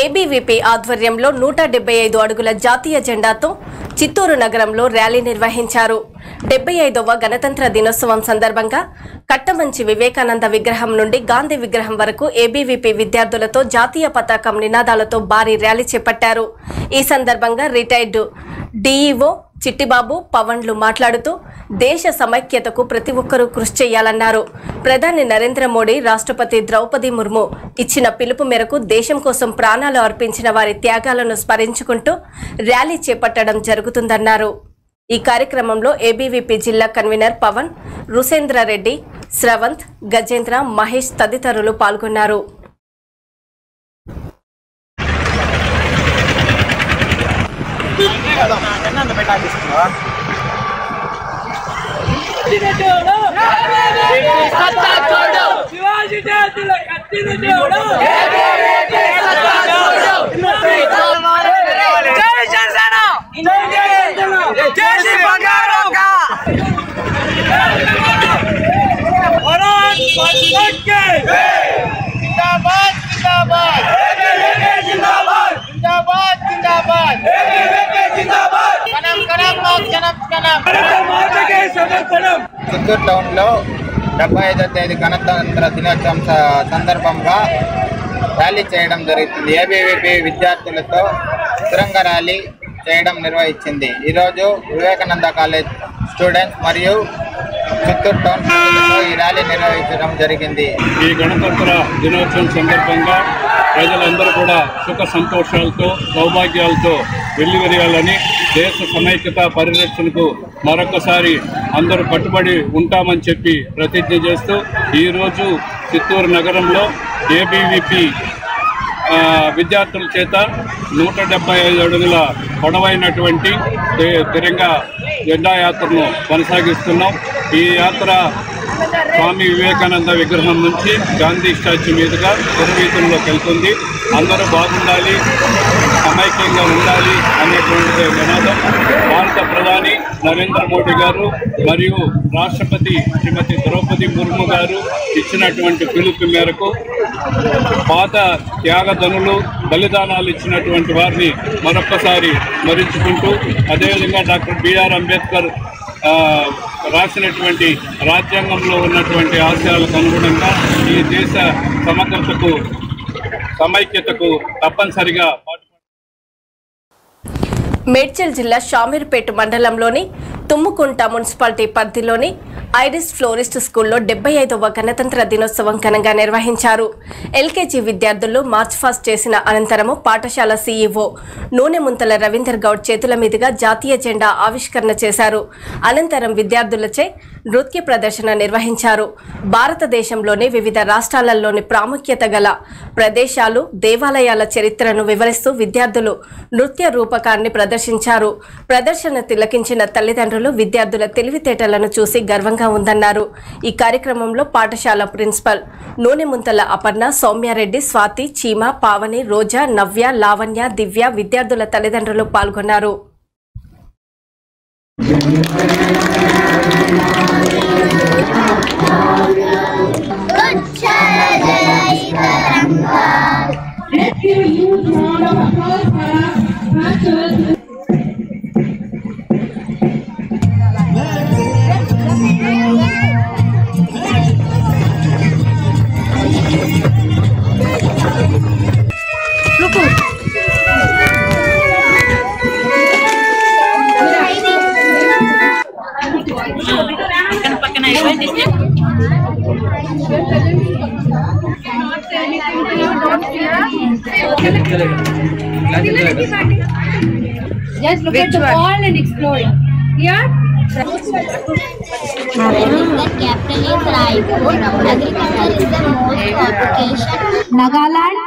ABVP ఆధ్వర్యంలో 175 అడుగుల జాతీయ జెండాతో చిత్తూరు నగరంలో ర్యాలీ నిర్వహించారు. 75వ గణతంత్ర దినోత్సవం సందర్భంగా కట్టమంచి వివేకానంద విగ్రహం నుండి గాంధీ విగ్రహం వరకు ఏబీవీపీ విద్యార్థులతో జాతీయ పతాకం నినాదాలతో భారీ ర్యాలీ చేపట్టారు. ఈ సందర్భంగా రిటైర్డ్ డీఈఓ చిట్టిబాబు పవన్లు మాట్లాడుతూ దేశ సమైక్యతకు ప్రతి ఒక్కరూ కృషి చేయాలన్నారు. ప్రధాని నరేంద్ర మోడీ, రాష్ట్రపతి ద్రౌపది ముర్ము ఇచ్చిన పిలుపు మేరకు దేశం కోసం ప్రాణాలు అర్పించిన వారి త్యాగాలను స్మరించుకుంటూ ర్యాలీ చేపట్టడం జరుగుతుందన్నారు. ఈ కార్యక్రమంలో ఏబీవీపీ జిల్లా కన్వీనర్ పవన్, రుసేంద్రారెడ్డి, శ్రవంత్, గజేంద్ర, మహేష్ తదితరులు పాల్గొన్నారు. చిత్తూరు టౌన్ లో 75వ తేదీ గణతంత్ర దినోత్సవం సందర్భంగా ర్యాలీ చేయడం జరుగుతుంది. ఏబీవీపీ విద్యార్థులతో తిరంగ ర్యాలీ చేయడం నిర్వహించింది. ఈరోజు వివేకానంద కాలేజ్ స్టూడెంట్స్ మరియు చిత్తూరు టౌన్ ప్రజలతో ఈ ర్యాలీ నిర్వహించడం జరిగింది. ఈ గణతంత్ర దినోత్సవం సందర్భంగా ప్రజలందరూ కూడా సుఖ సంతోషాలతో, సౌభాగ్యాలతో వెల్లివిరియాలని, దేశ సమైక్యత పరిరక్షణకు మరొకసారి అందరూ కట్టుబడి ఉంటామని చెప్పి ప్రతిజ్ఞ చేస్తూ ఈరోజు చిత్తూరు నగరంలో ఏబీవీపీ విద్యార్థుల చేత 175 అడుగుల పొడవైనటువంటి తిరంగా జెండా యాత్రను కొనసాగిస్తున్నాం. ఈ యాత్ర స్వామి వివేకానంద విగ్రహం నుంచి గాంధీ స్టాచ్యూ మీదుగా పురవీధుల్లోకి వెళ్తుంది. అందరూ బాగుండాలి, సమైక్యంగా ఉండాలి అనేటువంటి నినాదం భారత ప్రధాని నరేంద్ర మోడీ గారు మరియు రాష్ట్రపతి శ్రీమతి ద్రౌపది ముర్ము గారు ఇచ్చినటువంటి పిలుపు మేరకు పాత త్యాగధనులు, బలిదానాలు ఇచ్చినటువంటి వారిని మరొక్కసారి స్మరించుకుంటూ, అదేవిధంగా డాక్టర్ బిఆర్ అంబేద్కర్ రాసినటువంటి రాజ్యాంగంలో ఉన్నటువంటి ఆశయాలకు అనుగుణంగా ఈ దేశ సమగ్రతకు, సమైక్యతకు తప్పనిసరిగా మేడ్చల్ జిల్లా షామీర్పేట మండలంలోని తుమ్ముకుంట మున్సిపాలిటీ పరిధిలోని ఐరిస్ ఫ్లోరిస్ట్ స్కూల్లో 75వ గణతంత్ర దినోత్సవం ఘనంగా నిర్వహించారు. ఎల్కేజీ విద్యార్థులు మార్చ్ పాస్ట్ చేసిన అనంతరము పాఠశాల సీఈఓ నూనె ముంతల రవీందర్ గౌడ్ చేతుల మీదుగా జాతీయ జెండా ఆవిష్కరణ చేశారు. అనంతరం విద్యార్థులచే నృత్య ప్రదర్శన నిర్వహించారు. భారతదేశంలోని వివిధ రాష్ట్రాలలోని ప్రాముఖ్యత గల ప్రదేశాలు, దేవాలయాల చరిత్రను వివరిస్తూ విద్యార్థులు నృత్య రూపకాన్ని ప్రదర్శించారు. ప్రదర్శన తిలకించిన తల్లిదండ్రులు విద్యార్థుల తెలివితేటలను చూసి గర్వంగా ఉందన్నారు. ఈ కార్యక్రమంలో పాఠశాల ప్రిన్సిపల్ నూనె ముంతల అపర్ణ, సౌమ్యారెడ్డి, స్వాతి, చీమ, పావని, రోజా, నవ్య, లావణ్య, దివ్య విద్యార్థుల తల్లిదండ్రులు పాల్గొన్నారు. Just look at the wall and explore it. Here? The capital is Raipur. Agriculture is the most occupation. Nagaland.